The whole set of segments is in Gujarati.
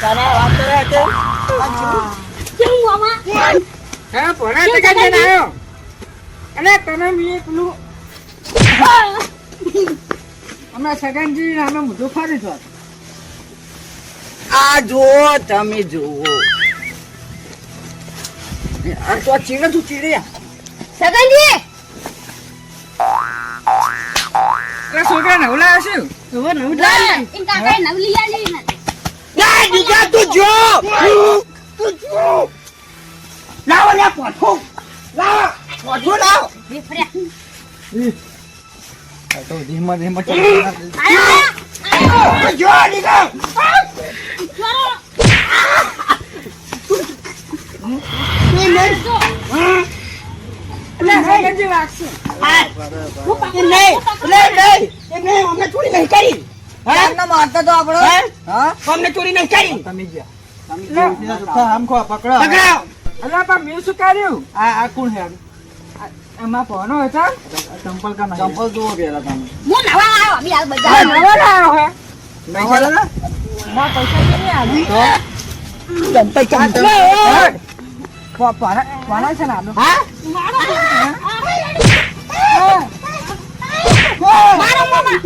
તારા વાત કરે છે કેમ મામા હા ભણા તે કાજે આવ્યો અને તમે મી પેલું અમે સગનજી નામે મોઢું ફરી છો આ જો તમે જુઓ આ તો ચીડે તું ચીડે સગનજી આ છોકરા નવલા હશે હવે નવલા ઇન કાકા નવલી આલી ને ના દીકા તું જો લાવો લે પોઠો લાવો બેફર્યા તો ધીમા ધીમા જો દીકા સગનજી વાગશે નહીં અમને ચોરી નહીં કરી હા મારતા તો આપણો હા અમને ચોરી નહીં કરી તમે ગયા આમ ખો પકડો પકડાવ અલા પા મેં શું કર્યું આ કોણ હે એમાં કોનો હતો ચંપલ કા નહીં ચંપલ જુઓ પેલા તમે હું નવા આવ્યો અભી હાલ આ બજાર નવો લાયો હે નવા ના ના પૈસા કેની આલી ચંપલ ચંપલ પાણા છે ને આનો હા મારો મામા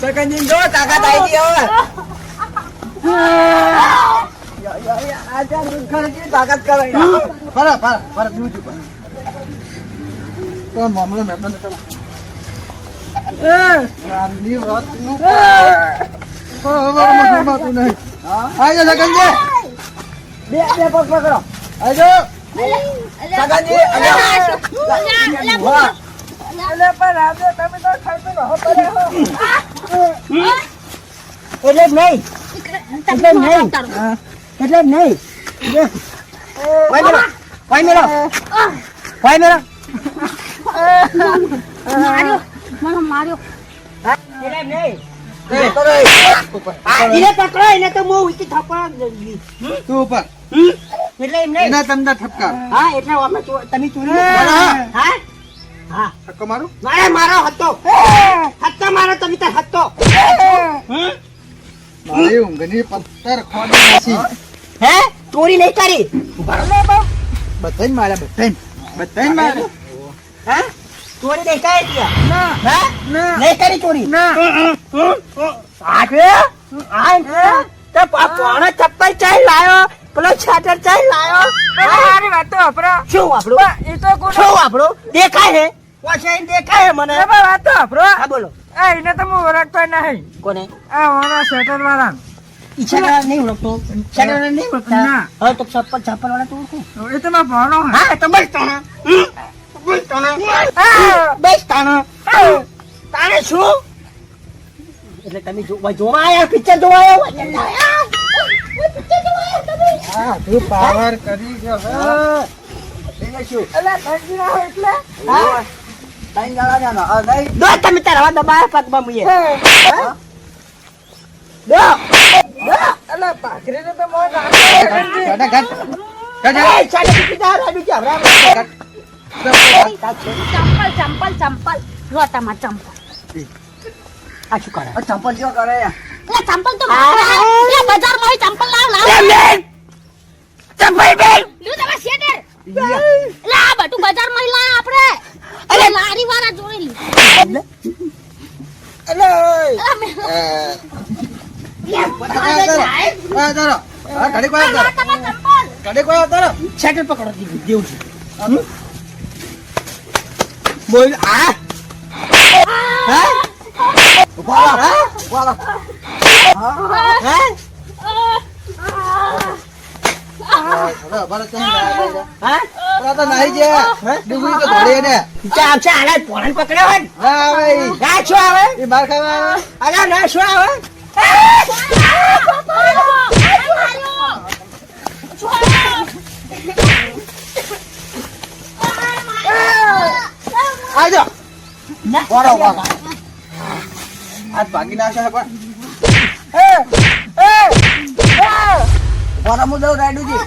સગનજી જો તાકાત આવી ગઈ હવે આજા દુખણજી તાકાત કરે પર બીજું પર તો મામલો મેં તો રામની વાત નું બાતું નહીં આજો સગનજી બે પગ પકડો આજો સગનજી અલે પર આજે તમે તો ખાઈ તો હો પડે હો એટલે નહીં એટલે નહીં ભાઈ મેરો માર્યો એટલે નહીં પકડો એને તો હું ઉચી થપ્પડ તું ઉપર એટલે એમ નહીં એના તમને ઠપકાર હા એટલે અમે તમે ચોરી હા હા ધક્કો મારું મારો હતો મારો તમે તાર હતો મારી ઊંઘની પથ્થર ખોડી નાસી હે ચોરી નહીં કરી બધાને માર્યા બધાને માર્યા હે ચોરી નહીં કરી ત્યાં ના હે ના નહીં કરી ચોરી ના તો પોણો ચપ્પલ ચાઈ લાયો પેલો છાટર ચાઈ લાયો મારી વાત તો વાપરો શું આપણું એ તો કોણ શું આપણું દેખાય હે વાસાઈ દેખાય હે મને વાત તો વાપરો હા બોલો એને તો હું ઓળખતો નહીં કોને આ વાળા સ્વેટર વાળા ઈચ્છા નહીં ઓળખતો છાટર નહીં ઓળખતા ના. હવે તો ચપ્પલ વાળા તો ઓળખું એ તો મારો ભાણો હે હા તો બસ તાણા બસ તાણા બસ તાણા તાણે શું એટલે તમે જોવા આયા પિક્ચર જોવા આયા હા તું પાવર કરી ગયો હે એટલે શું અલા ધંજી ના હોય એટલે હા ટાઈમ ગાળા જાનો દો તમે તારા દબાયા પગમાં મુએ દો અલા પાખરી ને તો મોર ચંપલ રોટામાં ચંપલ આ શું કરે ચંપલ શું કરે એટલે ચંપલ તો બજારમાં ચંપલ લાવ ચંપલ બેન લ્યો તમે શેડર એટલે આ બધું બજારમાં લાવ આપણે અરે લારી વાળા જોઈ લી શેટર પકડો દેવું છું બોલ આ ભાગી નાખે પણ રાયડુજી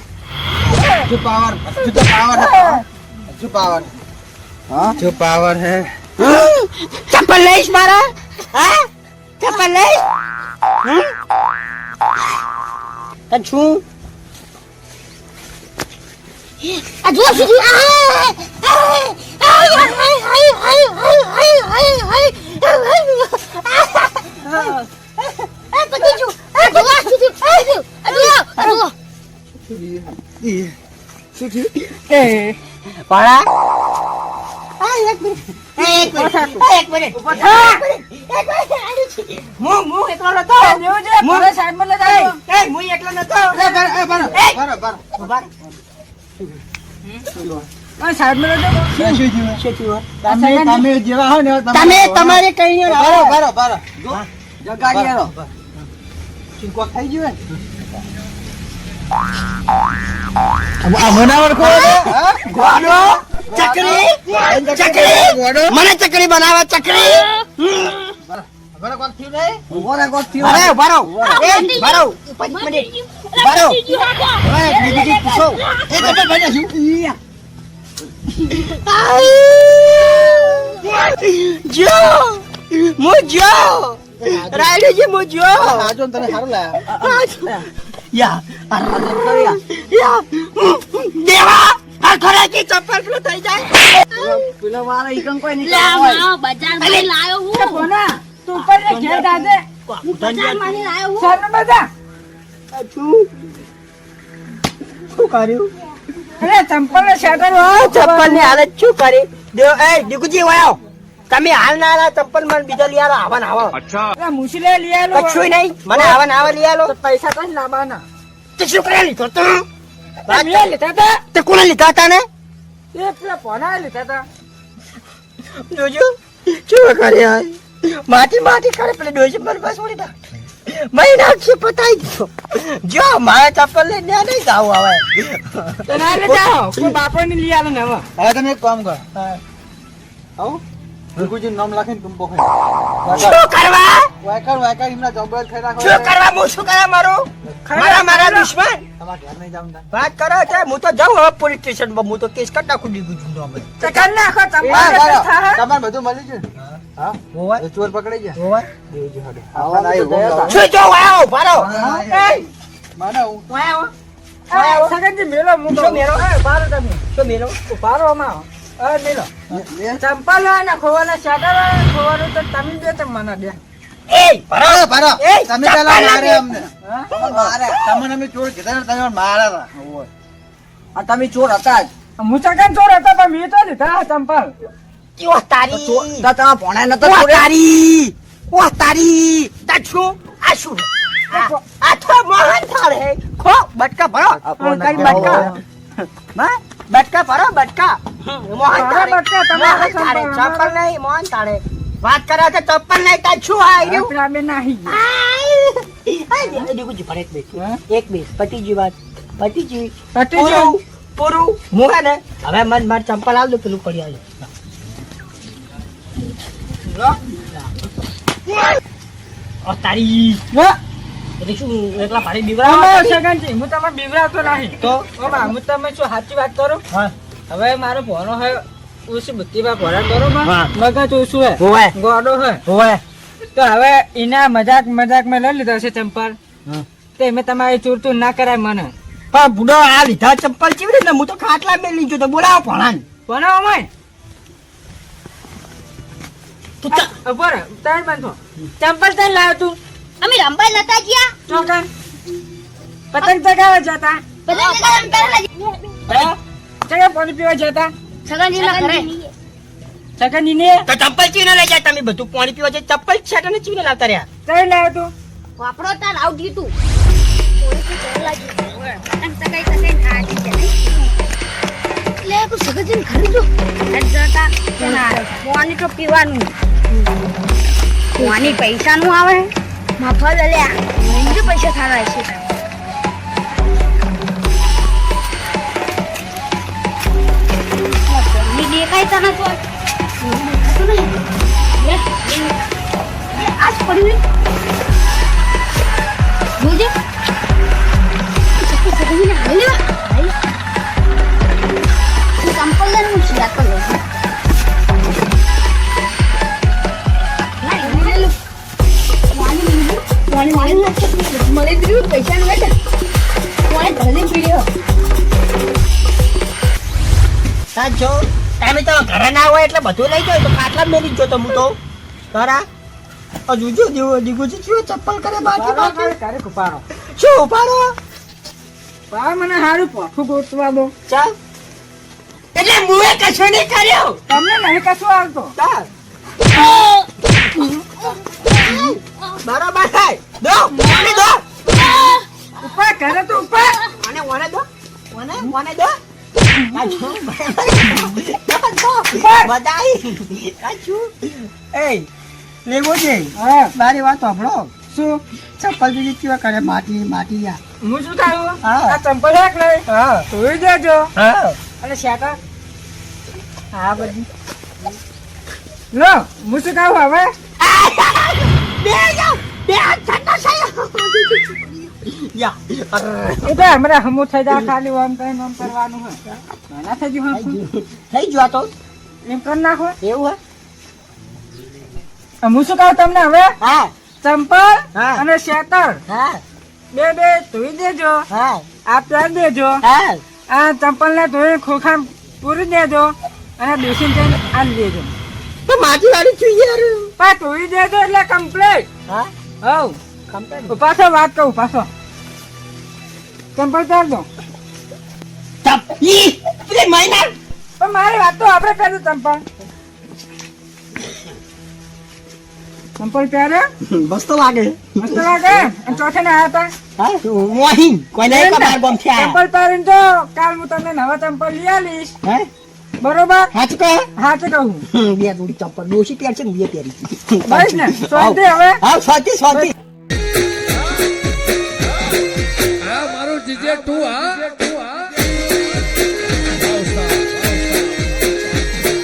जो पावर जो पावर है ચપ્પલ લઈશ મારા હા ચપ્પલ લઈશ તને શું આ જો સીધી પાડા હું એકલો નતો સાઈડમાં લઈ જાઓ હું એકલો નતો સાઈડમાં લઈ જાઓ તમે જેવા હો ને તમે તમારે કઈ જગાડી આવો ચીકો ખાઈ ગયો આ મનાવર કો ગોડો ચકરી મને ચકરી બનાવે ચકરી બરા કોણ થયું રે ઓરા કોણ થયું અરે ભરો એ ભરો 5 મિનિટ ભરો હવે બીજી પૂછો એ કટે ભાઈ છું જો મુજો રાઈડો જે મુજો આજો તને સારું લાયા યા દેવા આ ખરા કે ચપ્પલ પેલો થઈ જાય પેલા વાળા ઈકન કોઈ નહીં લા મારો બજારમાંથી લાયો હું કોના તું ઉપર રે ઘેર દાદે હું બજારમાંથી લાયો હું સામે બધા શું કર્યું અરે ચંપલ ને શેટર ચપ્પલ ની હાલત શું કરી દેવ એ દીકુજી વાયો તમે હાલ ના આલા ચપ્પલ મને બીજો લઈ આલો આવા આવો અચ્છા મુશીલે લઈ આલો કશું નહીં મને આવા લઈ આલો પૈસા તો લાવવાના તે શું કરે લીધો તો તમે લીધા હતા તે કોને લીધા હતા ને એ પેલા પોના લીધા હતા જોજો શું કરે યાર માટી કરે પેલે ડોસી પર બસ ઉડી તા મહિના છે પતાઈ દીધો જો મારે ચપ્પલ લઈને નહીં જાવ હવે તો ના લે જાઓ કોઈ બાપો ને લઈ આલો ને હવે તમે એક કામ કર આવો ભગુજી નામ લખીને તુમ પોખે શું કરવા વાયકર ઇમના જબરત ખાઈ રાખો શું કરવા હું શું કરવા મારું મારા દુશ્મન તમાર ઘર નહીં જાઉં વાત કરો છે હું તો જાઉં હવે પોલીસ સ્ટેશન પર હું તો કેસ કરી નાખું દીધું છું અમે તો કર નાખો તમાર બધું મળી ગયું હા હોવા એ ચોર પકડી ગયા હોવા દેવજી હાડે શું જો વાયો ભારો માના વાયો સગનજી મેલો હું શું મેલો? બારો તમે શું મેલો બારો માં મેલો ચંપલ ના ખોવાના શેટર ખોવાનું તો તમે દે તો મને દે એ ભારો એ તમે પેલા મારે અમને મારે તમને અમે ચોર કીધા ને તમે મારા હતા આ તમે ચોર હતા જ હું સગન ચોર હતા પણ મેં તો લીધા ચંપલ કેવો તારી તમે ભણાય નતો ઓ તારી શું આ શું આ તો મોહન થાળ હે ખો બટકા ભરો કઈ બટકા હા બટકા ભરો બટકા મોહન થાળ બટકા તમારા ચપ્પલ નહીં મોહન થાળે વાત કરે છે ચપ્પલ નહીં તા શું આ રહ્યું આપણે નહીં એક બે પતિજી વાત પતિજી પતિજી. પૂરું મુકા ને હવે મન માર ચંપલ આલ દો પેલું પડી આવે ઓ તારી એટલે શું એકલા ભારે બીવરા સગનજી હું તમે બીવરાવતો નહીં તો ઓમા હું તમે શું સાચી વાત કરો હા હવે મારો ભણો હે ઓછી બુદ્ધિમાં ભરા કરો હા. મગજ ઓછું હે હોવે ગોડો હે હોવે તો હવે એના મજાક મેં લઈ લીધો છે ચંપલ તે મેં તમારી ચૂરતું ના કરાય મને પણ બુડો આ લીધા ચપ્પલ ચીવી ને હું તો ખાટલા મેં લીધું તો બોલાવો ભણાન ભણાવો મય તું ઉપર તાર બાંધો ચંપલ તને લાવ્યો તું અમે રંબાઈ નતા ગયા ચોકન પતંગ ચગાવવા જતા બધા ચગા પાણી પીવા જતા સગનજીના ઘરે ચગનજી ને તો ચપ્પલ ચીવી લઈ જાય તમે બધું પાણી પીવા જાય ચપ્પલ છાટા ને ચીવી લાવતા રહ્યા તઈ લાવ્યો તું વાપરો તાર આવ દીધું પોલીસ ડર લાગી અને સગાઈ ખાતી છે લે તું સગનજી ઘરે જો જતા પાણી તો પીવાનું પાણી પૈસા નું આવે મફત લ્યા મને પૈસા સારા છે દેખાય તને તો આજ પડ્યું જોજે સગનજીને હાલી લેવા સાચો તમે તો ઘરે ના હોય એટલે બધું લઈ જાવ તો ખાટલા મેલી જ જો તો હું તો ખરા હજુ જો દીગુજી ચિયો ચપ્પલ કરે બાકી બાકી તારે કુપારો શું ઉપાડો પા મને હારું પોઠું ગોતવા દો ચાલ એટલે મુએ કશું નહીં કર્યો તમને નહીં કશું આવતો ચાલ બરોબર થાય દો મને દો ઉપર કરે તો ઉપર મને મને દો મને દો કાચુ બધાઈ કાચુ એ લેવો છે હા મારી વાત સાંભળો શું ચપ્પલ બીજી કેવા કરે માટી યા હું શું થયું હા. આ ચંપલ એક લઈ હા ધોઈ દેજો હા અને શેકા હા બધી લો હું શું કહું હવે બે ઠંડા સાયો યા એ તો હમણાં હમું થઈ જાય ખાલી આમ કઈ આમ કરવાનું હોય ના થઈ ગયું હમ. થઈ ગયો તો એમ કરી નાખો એવું હું શું કહું તમને હવે હા ચંપલ હા. અને શેતર હા બે ધોઈ દેજો હા આ પહેરી દેજો હા આ ચંપલ ને ધોઈ ખોખા પૂરી દેજો અને બેસીને જઈને આલી દેજો તો માટી વાળી છું યાર પણ ધોઈ દેજો એટલે કમ્પ્લીટ હા હવ કમ્પ્લેટ પાછો વાત કહું પાછો ચંપલ પહેર દો તપ ઈ પ્લે મહિના પણ મારી વાત તો આપણે કરી ચંપલ ચંપલ પહેરે બસ તો લાગે મસ્ત લાગે અને ચોથે ને આવ્યા હતા હા મોહિન કોઈને કબાર બોમ છે ચંપલ પહેરીને તો કાલ હું તમને નવા ચંપલ લઈ આલીશ હે બરોબર હાચ કહે હા તો કહું બે જોડી ચપ્પલ દોશી પહેર છે ને બે પહેરી બસ ને શાંતિ હવે હા શાંતિ આ મારું જીજે તું હા